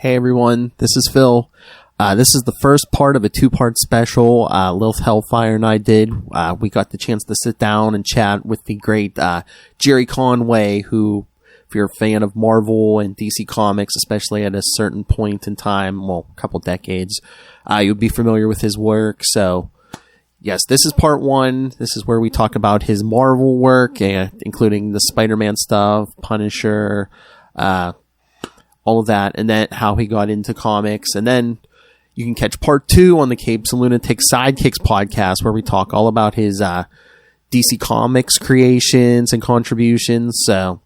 Hey everyone, this is Phil. This is the first part of a two-part special Lilith Hellfire and I did. We got the chance to sit down and chat with the great Gerry Conway, who, if you're a fan of Marvel and DC Comics, especially at a certain point in time, well, a couple decades, you'd be familiar with his work. So, yes, this is part one. This is where we talk about his Marvel work, including the Spider-Man stuff, Punisher, all of that, and then how he got into comics. And then you can catch part two on the Capes and Lunatics Sidekicks podcast, where we talk all about his DC Comics creations and contributions. So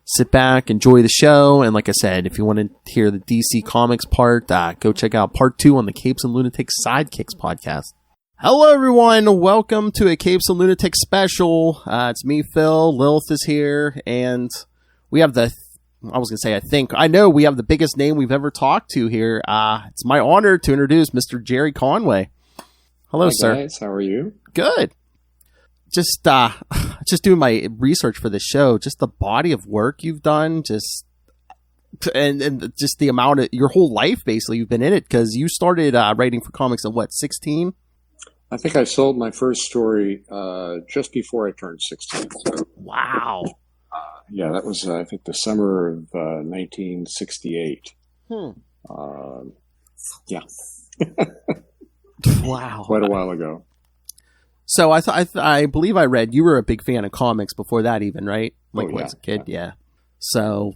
sit back, enjoy the show. And like I said, if you want to hear the DC Comics part, go check out part two on the Capes and Lunatics Sidekicks podcast. Hello, everyone. Welcome to a Capes and Lunatics special. It's me, Phil. Lilith is here. And we have I know we have the biggest name we've ever talked to here. It's my honor to introduce Mr. Gerry Conway. Hello, sir. Hi, guys. How are you? Good. Just doing my research for the show. Just the body of work you've done, and just the amount of your whole life, basically, you've been in it, because you started writing for comics at what, 16? I think I sold my first story just before I turned 16. So. Wow. Yeah, that was, I think, the summer of 1968. Yeah. Wow. Quite a while ago. So I believe I read you were a big fan of comics before that even, right? Like yeah. as a kid, yeah. So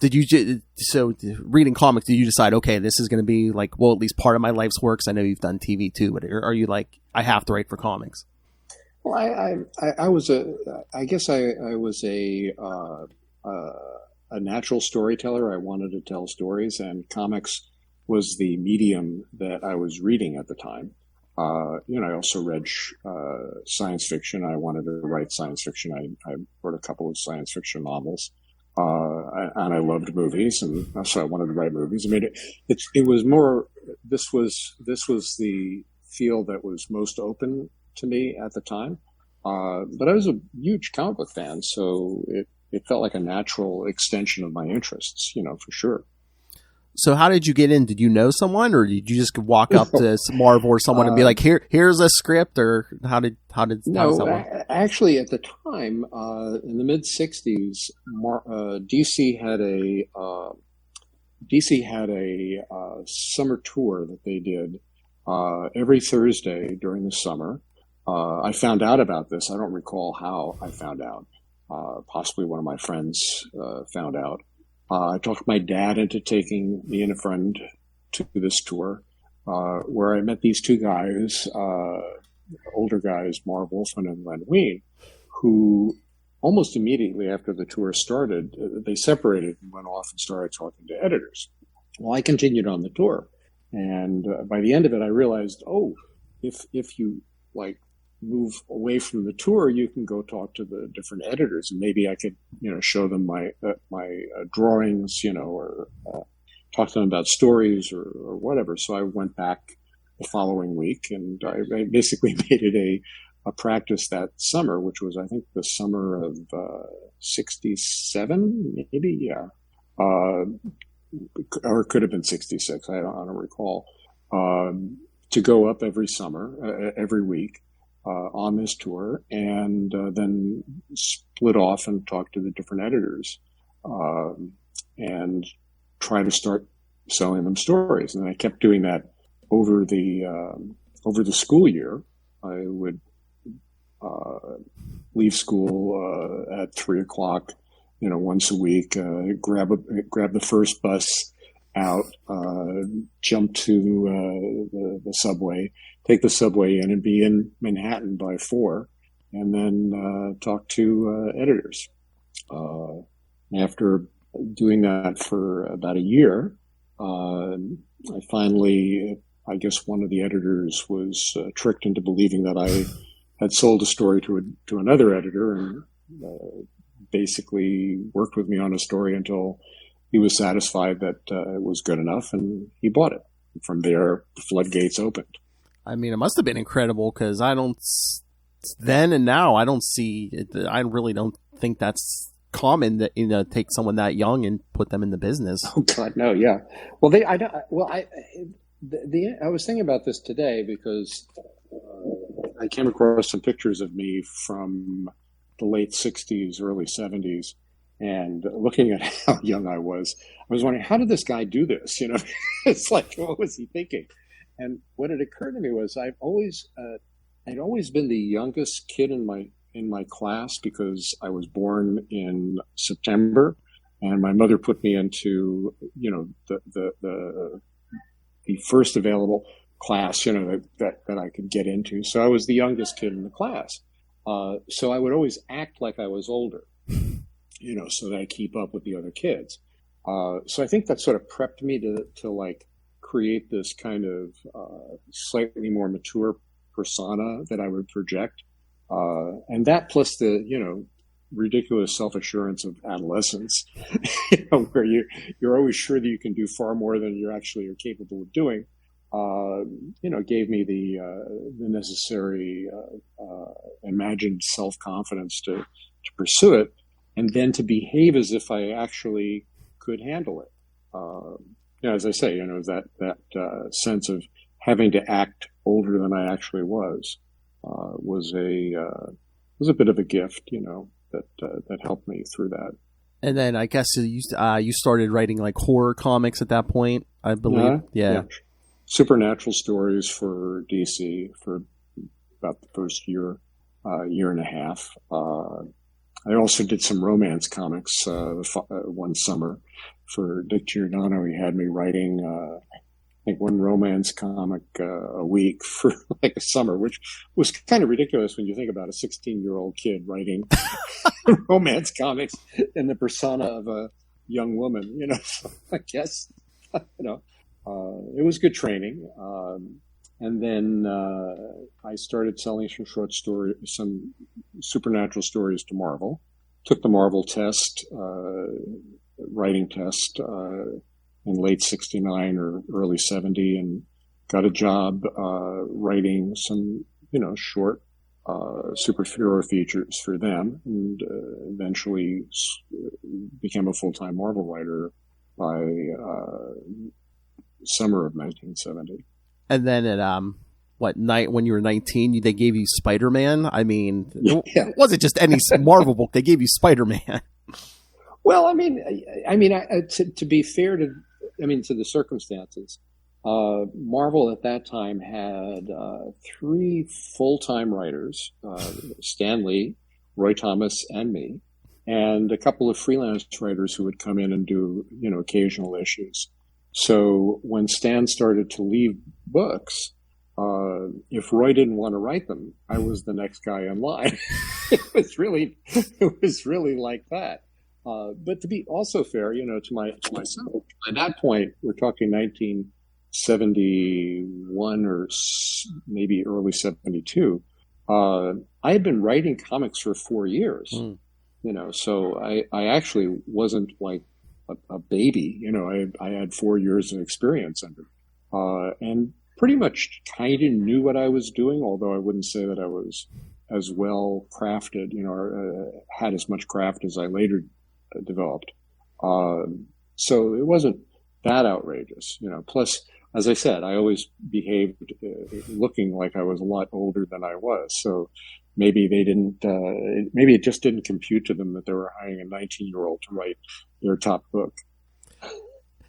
reading comics, did you decide, okay, this is going to be like, well, at least part of my life's work? 'Cause I know you've done TV too, but are you like, I have to write for comics? Well, I was a natural storyteller. I wanted to tell stories, and comics was the medium that I was reading at the time. I also read science fiction. I wanted to write science fiction. I wrote a couple of science fiction novels, and I loved movies, and so I wanted to write movies. I mean, it was more. This was the field that was most open to me at the time. But I was a huge comic book fan, so it felt like a natural extension of my interests, for sure. So how did you get in? Did you know someone, or did you just walk up to Marvel or someone and be like, here's a script, or how did actually at the time, in the mid 60s, DC had a summer tour that they did, every Thursday during the summer. I found out about this. I don't recall how I found out. Possibly one of my friends found out. I talked my dad into taking me and a friend to this tour, where I met these two guys, older guys, Marv Wolfman and Len Wein, who almost immediately after the tour started, they separated and went off and started talking to editors. Well, I continued on the tour, and by the end of it, I realized, if you move away from the tour, you can go talk to the different editors, and maybe I could, show them my drawings, or talk to them about stories or whatever. So I went back the following week, and I basically made it a practice that summer, which was, I think, the summer of 67, maybe, yeah, or it could have been 66. I don't recall. To go up every summer, every week. On this tour, and then split off and talk to the different editors, and try to start selling them stories. And I kept doing that over the school year. I would leave school at 3:00, once a week. Grab the first bus out, jump to the subway, take the subway in, and be in Manhattan by 4, and then talk to editors. After doing that for about a year, I finally, I guess one of the editors was tricked into believing that I had sold a story to another editor, and basically worked with me on a story until he was satisfied that it was good enough, and he bought it. From there, the floodgates opened. I mean, it must have been incredible, because then and now I don't see it. I really don't think that's common that, take someone that young and put them in the business. Oh God, no, yeah. Well, I was thinking about this today because I came across some pictures of me from the late 60s, early 70s, and looking at how young I was wondering, how did this guy do this? It's like, what was he thinking? And what had occurred to me was I'd always been the youngest kid in my class because I was born in September, and my mother put me into the first available class that I could get into. So I was the youngest kid in the class. So I would always act like I was older, so that I keep up with the other kids. So I think that sort of prepped me to like create this kind of slightly more mature persona that I would project. And that plus the, ridiculous self-assurance of adolescence, where you're always sure that you can do far more than you actually are capable of doing, gave me the necessary imagined self-confidence to pursue it, and then to behave as if I actually could handle it. As I say, that sense of having to act older than I actually was a bit of a gift, that helped me through that. And then I guess you started writing like horror comics at that point, I believe. Yeah. Supernatural stories for DC for about the first year and a half. I also did some romance comics one summer for Dick Giordano. He had me writing, I think, one romance comic a week for like a summer, which was kind of ridiculous when you think about a 16-year-old kid writing romance comics in the persona of a young woman. So I guess, it was good training. And then I started selling some short stories, some supernatural stories to Marvel. Took the Marvel test, writing test, in late 69 or early 70, and got a job writing some, short superhero features for them, and eventually became a full-time Marvel writer by summer of 1970. And then at when you were 19, they gave you Spider-Man? I mean, it wasn't just any Marvel book. They gave you Spider-Man. Well, to be fair to the circumstances, Marvel at that time had 3 full-time writers, Stan Lee, Roy Thomas, and me, and a couple of freelance writers who would come in and do, occasional issues. So when Stan started to leave books, if Roy didn't want to write them, I was the next guy in line. It was really like that. But to be also fair, to myself, at that point, we're talking 1971 or maybe early 72. I had been writing comics for 4 years, so I actually wasn't like a baby. I had 4 years of experience under, and pretty much kind of knew what I was doing, although I wouldn't say that I was as well crafted, or had as much craft as I later developed. So it wasn't that outrageous, plus, as I said, I always behaved looking like I was a lot older than I was. So maybe they didn't, maybe it just didn't compute to them that they were hiring a 19-year-old to write their top book.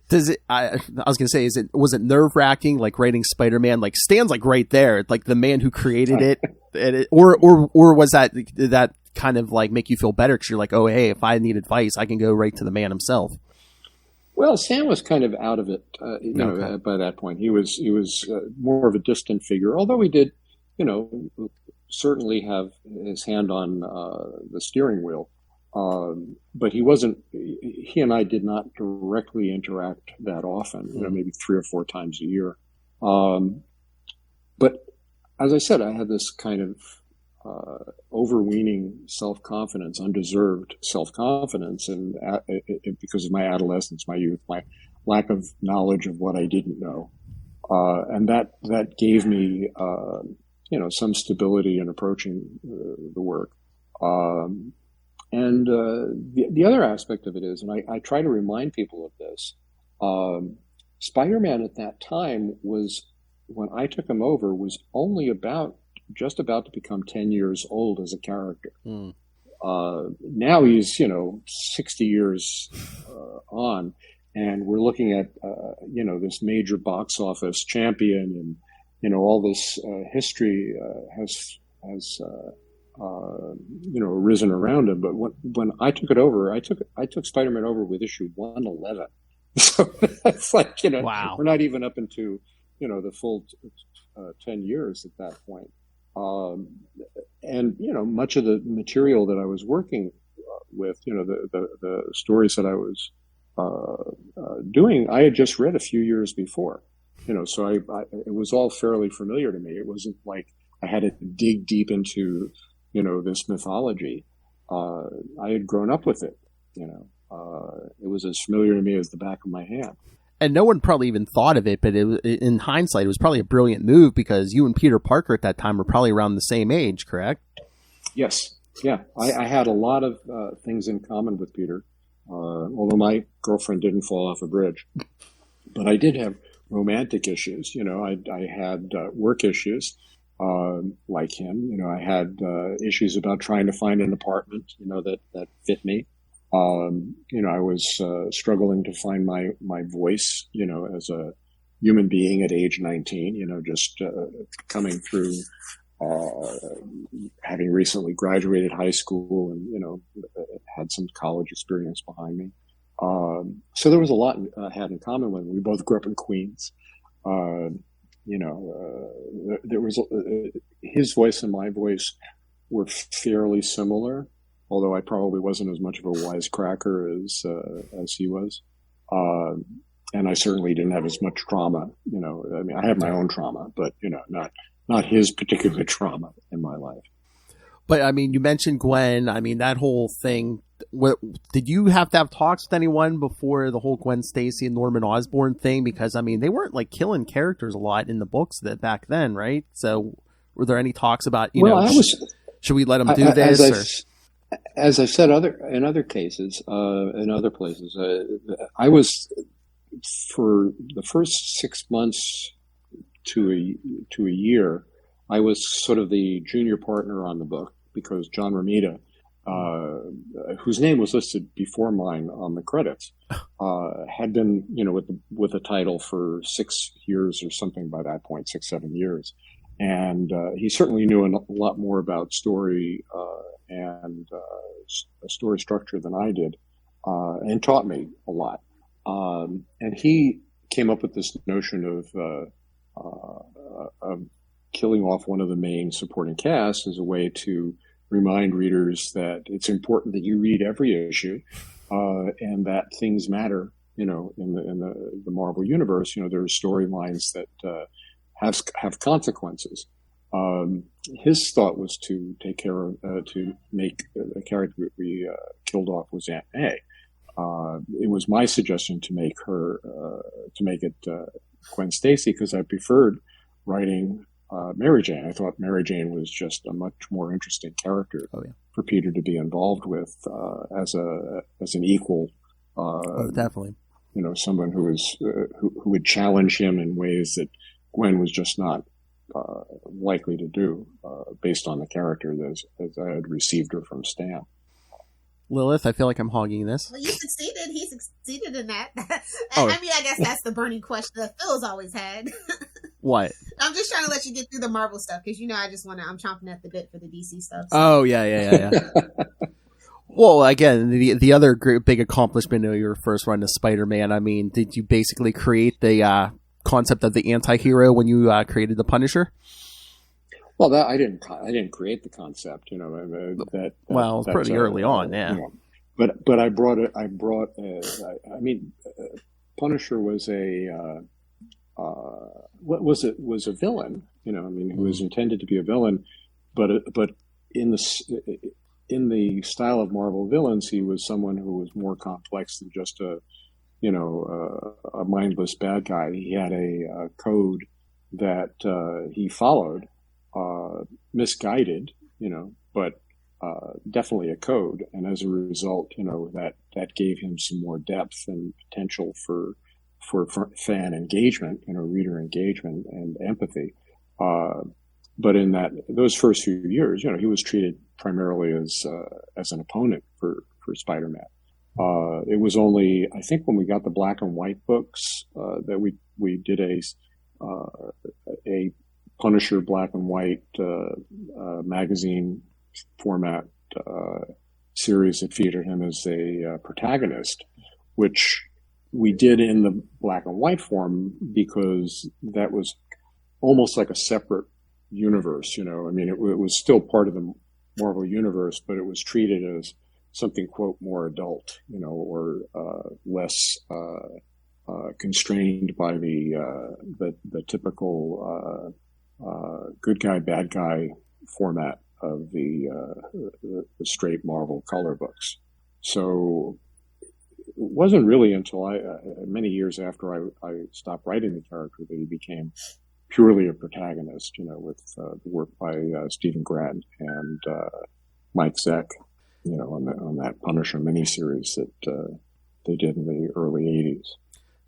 Does it? I was gonna say, was it nerve wracking, like writing Spider-Man? Like Stan's like right there, like the man who created it, or was that kind of like make you feel better because you're like, oh hey, if I need advice, I can go right to the man himself. Well, Stan was kind of out of it, by that point. He was more of a distant figure, although he did, certainly have his hand on the steering wheel. But he and I did not directly interact that often, maybe 3 or 4 times a year. But as I said, I had this kind of overweening self-confidence, undeserved self-confidence, and because of my adolescence, my youth, my lack of knowledge of what I didn't know. And that gave me, some stability in approaching the work. And the other aspect of it is, and I try to remind people of this, Spider-Man at that time was, when I took him over, was only just about to become 10 years old as a character. Now he's, 60 years on, and we're looking at, this major box office champion, and, all this history has arisen around him. But when I took it over, I took Spider-Man over with issue 111. So it's like, wow. We're not even up into, the full 10 years at that point. And, much of the material that I was working with, the stories that I was doing, I had just read a few years before, so it was all fairly familiar to me. It wasn't like I had to dig deep into, this mythology. I had grown up with it, it was as familiar to me as the back of my hand. And no one probably even thought of it, but in hindsight, it was probably a brilliant move because you and Peter Parker at that time were probably around the same age, correct? Yes. Yeah. I had a lot of things in common with Peter, although my girlfriend didn't fall off a bridge. But I did have romantic issues. I had work issues like him. I had issues about trying to find an apartment, that fit me. I was struggling to find my voice, as a human being at age 19, just coming through, having recently graduated high school and, had some college experience behind me. So there was a lot I had in common with him. We both grew up in Queens. There was his voice and my voice were fairly similar, although I probably wasn't as much of a wisecracker as he was. And I certainly didn't have as much trauma. I have my own trauma, but, not his particular trauma in my life. But, you mentioned Gwen. That whole thing. Did you have to have talks with anyone before the whole Gwen Stacy and Norman Osborn thing? Because, they weren't, killing characters a lot in the books back then, right? So were there any talks about, should we let them do this? As I've said in other cases, in other places, I was, for the first 6 months to a year, I was sort of the junior partner on the book because John Romita, whose name was listed before mine on the credits, had been, with the title for 6 years or something by that point, 6-7 years. And he certainly knew a lot more about story and story structure than I did, and taught me a lot. And he came up with this notion of killing off one of the main supporting cast as a way to remind readers that it's important that you read every issue, and that things matter. In the Marvel universe, there are storylines that have consequences. His thought was to take care of, to make the character that we killed off was Aunt May. It was my suggestion to make it Gwen Stacy because I preferred writing Mary Jane. I thought Mary Jane was just a much more interesting character for Peter to be involved with as an equal. Definitely. Someone who would challenge him in ways that Gwen was just not likely to do, based on the character as I had received her from Stan. Lilith, I feel like I'm hogging this. Well, you succeeded. He succeeded in that. Oh. I guess that's the burning question that Phil's always had. What? I'm just trying to let you get through the Marvel stuff because I'm chomping at the bit for the DC stuff. So. Oh, yeah. Well, again, the other great big accomplishment of your first run to Spider-Man, did you basically create the concept of the anti-hero when you created the Punisher? Well, I didn't create the concept, well, it's pretty early on, yeah. But I brought it. Punisher was was a villain, who was intended to be a villain, but in the style of Marvel villains, he was someone who was more complex than just a mindless bad guy. He had a code that he followed, misguided, but definitely a code. And as a result, that gave him some more depth and potential for fan engagement, reader engagement and empathy. But in those first few years, he was treated primarily as an opponent for Spider-Man. It was only, I think, when we got the black and white books that we did a Punisher black and white magazine format series that featured him as a protagonist, which we did in the black and white form because that was almost like a separate universe. It was still part of the Marvel universe, but it was treated as something, quote, more adult, or less constrained by the typical good guy, bad guy format of the straight Marvel color books. So it wasn't really until many years after I stopped writing the character that he became purely a protagonist, with the work by Stephen Grant and Mike Zeck, on that Punisher miniseries that they did in the early 80s.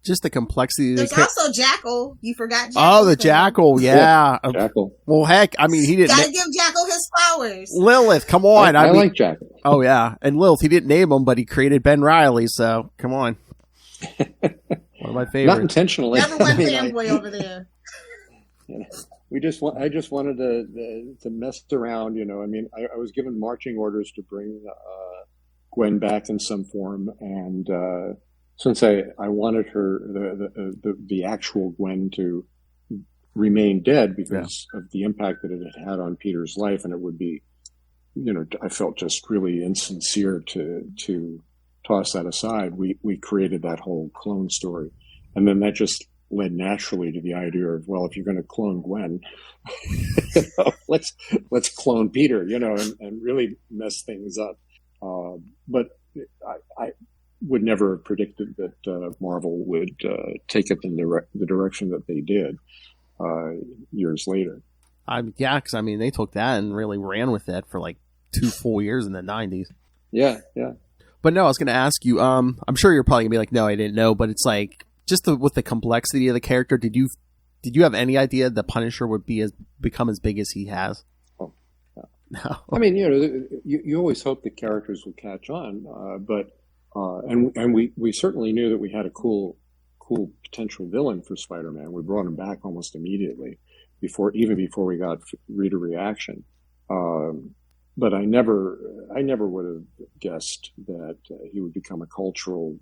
Just the complexity. There's also Jackal. You forgot Jackal. Oh, the Jackal, yeah. Jackal. Well, heck, he didn't. Gotta give Jackal his flowers. Lilith, come on. I like Jackal. Oh, yeah. And Lilith, he didn't name him, but he created Ben Reilly, so come on. One of my favorites. Not intentionally. Number one fanboy over there. I just wanted to mess around, I was given marching orders to bring Gwen back in some form, and since I wanted her the actual Gwen to remain dead because of the impact that it had on Peter's life, and it would be, I felt just really insincere to toss that aside. We created that whole clone story, and then that just led naturally to the idea of, well, if you're going to clone Gwen, let's clone Peter, and really mess things up. But I would never have predicted that Marvel would take it in the direction that they did years later. Because they took that and really ran with it for like 2 full years in the 90s. Yeah. But no, I was going to ask you. I'm sure you're probably gonna be like, no, I didn't know. But it's like, just with the complexity of the character, did you have any idea the Punisher would become as big as he has? Oh, no. You always hope the characters will catch on, but we certainly knew that we had a cool potential villain for Spider-Man. We brought him back almost immediately before we got reader reaction. But I never would have guessed that he would become a cultural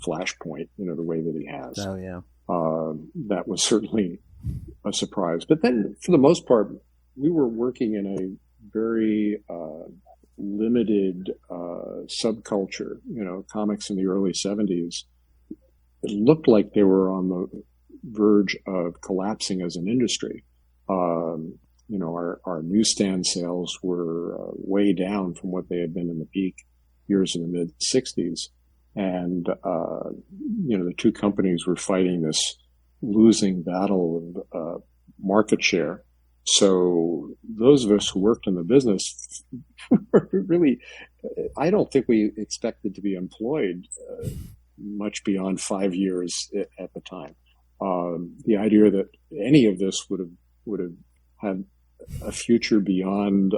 flashpoint, the way that he has. Oh, yeah. That was certainly a surprise. But then, for the most part, we were working in a very limited subculture. Comics in the early 70s, it looked like they were on the verge of collapsing as an industry. Our newsstand sales were way down from what they had been in the peak years in the mid 60s. And, the two companies were fighting this losing battle of market share. So those of us who worked in the business really, I don't think we expected to be employed much beyond 5 years at the time. The idea that any of this would have had a future beyond,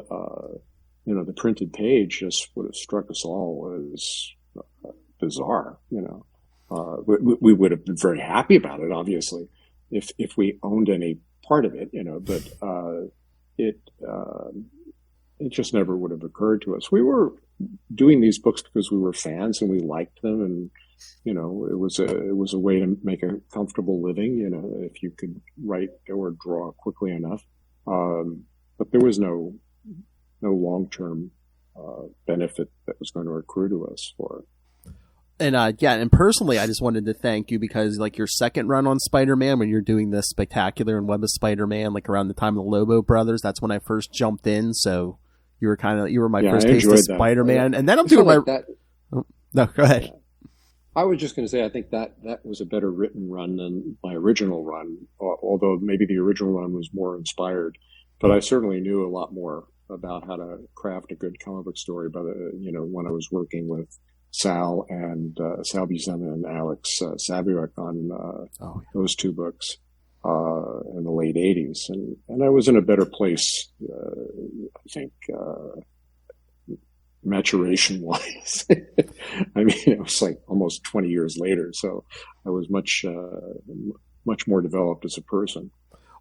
the printed page just would have struck us all as bizarre. We would have been very happy about it, obviously, if we owned any part of it, but it just never would have occurred to us. We were doing these books because we were fans and we liked them, and it was a way to make a comfortable living, if you could write or draw quickly enough. But there was no long-term benefit that was going to accrue to us for it. And personally, I just wanted to thank you because, like, your second run on Spider-Man, when you're doing the Spectacular and Web of Spider-Man, like around the time of the Lobo Brothers, that's when I first jumped in. So you were my first taste of Spider-Man, and then I'm doing that. Oh, no, go ahead. Yeah. I was just going to say, I think that was a better written run than my original run, although maybe the original run was more inspired. But I certainly knew a lot more about how to craft a good comic book story when I was working with Sal Buscema and Alex Saviuk on those two books in the late 80s. And I was in a better place, I think, maturation-wise. I mean, it was like almost 20 years later, so I was much more developed as a person.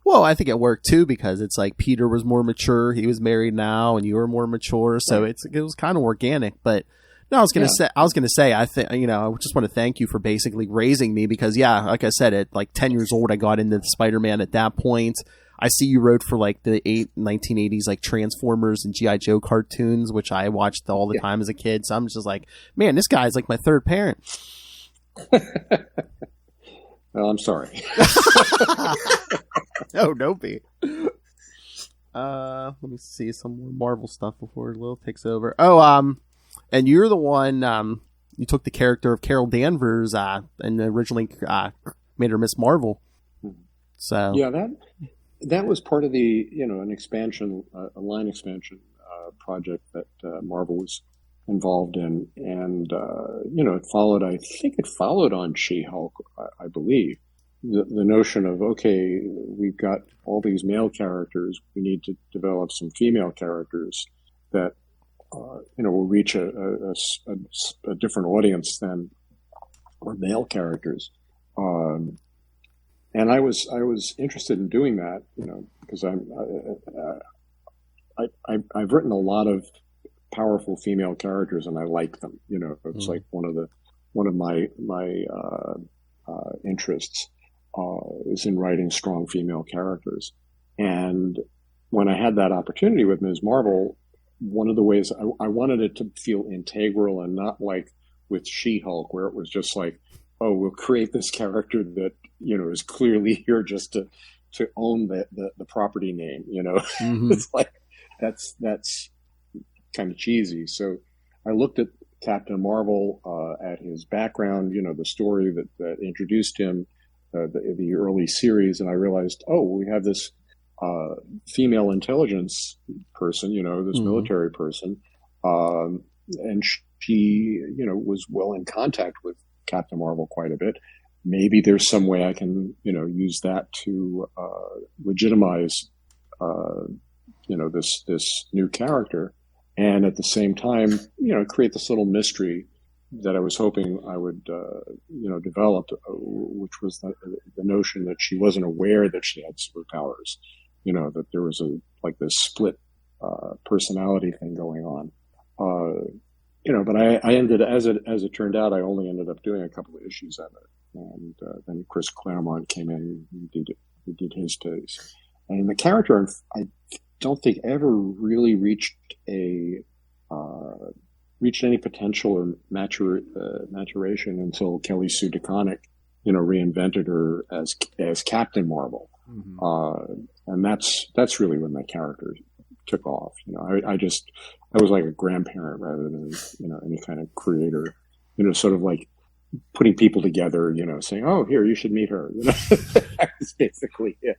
Well, I think it worked too because it's like Peter was more mature, he was married now, and you were more mature, so right. it was kind of organic. But no, I was gonna say, I think I just want to thank you for basically raising me because like I said, at like 10 years old, I got into Spider-Man at that point. I see you wrote for like the 1980s like Transformers and G.I. Joe cartoons, which I watched all the time as a kid. So I'm just like, man, this guy's like my third parent. Well, I'm sorry. Oh, don't be. Let me see some more Marvel stuff before Lil takes over. Oh, and you're the one, you took the character of Carol Danvers, and originally, made her Miss Marvel. So. Yeah, that was part of the, an expansion, a line expansion, project that, Marvel was involved in. And, it followed on She-Hulk, I believe. The notion of, okay, we've got all these male characters, we need to develop some female characters that, will reach a different audience than our male characters. And I was interested in doing that, because I've written a lot of powerful female characters and I like them. It's like one of my interests is in writing strong female characters. And when I had that opportunity with Ms. Marvel, one of the ways I wanted it to feel integral and not like with She-Hulk, where it was just like, oh, we'll create this character that, is clearly here just to own the property name, Mm-hmm. It's like, that's kind of cheesy. So I looked at Captain Marvel, at his background, the story that introduced him, the early series. And I realized, oh, we have this, female intelligence person, this military person. And she, was well in contact with Captain Marvel quite a bit. Maybe there's some way I can, use that to legitimize, this new character, and at the same time, create this little mystery that I was hoping I would, develop, which was the notion that she wasn't aware that she had superpowers, that there was this split personality thing going on. But I ended, as it turned out, I only ended up doing a couple of issues of it. And then Chris Claremont came in and he did his piece. And the character, I don't think ever really reached any potential or maturation until Kelly Sue DeConnick, reinvented her as Captain Marvel. Mm-hmm. And that's really when that character took off. I was like a grandparent rather than, any kind of creator, sort of like putting people together, saying, oh, here, you should meet her. That's basically it.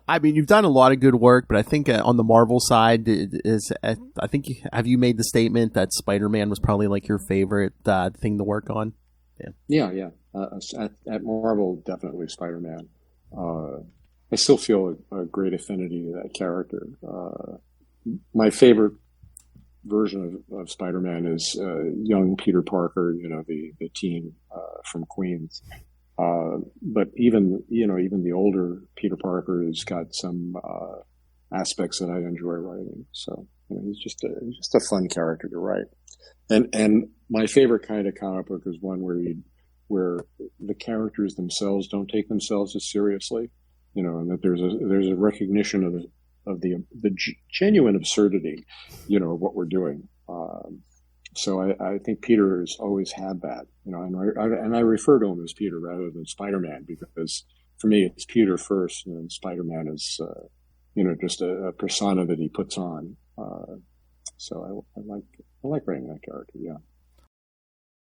I mean, you've done a lot of good work, but I think on the Marvel side, have you made the statement that Spider-Man was probably like your favorite thing to work on? Yeah. At Marvel, definitely Spider-Man. I still feel a great affinity to that character. My favorite version of Spider-Man is young Peter Parker, the teen from Queens. But even the older Peter Parker has got some aspects that I enjoy writing. So he's just a fun character to write. And my favorite kind of comic book is one where the characters themselves don't take themselves as seriously, and that there's a recognition of the genuine absurdity, of what we're doing. So I think Peter has always had that, and I refer to him as Peter rather than Spider-Man, because for me it's Peter first, and then Spider-Man is, just a persona that he puts on. So I like writing that character. Yeah.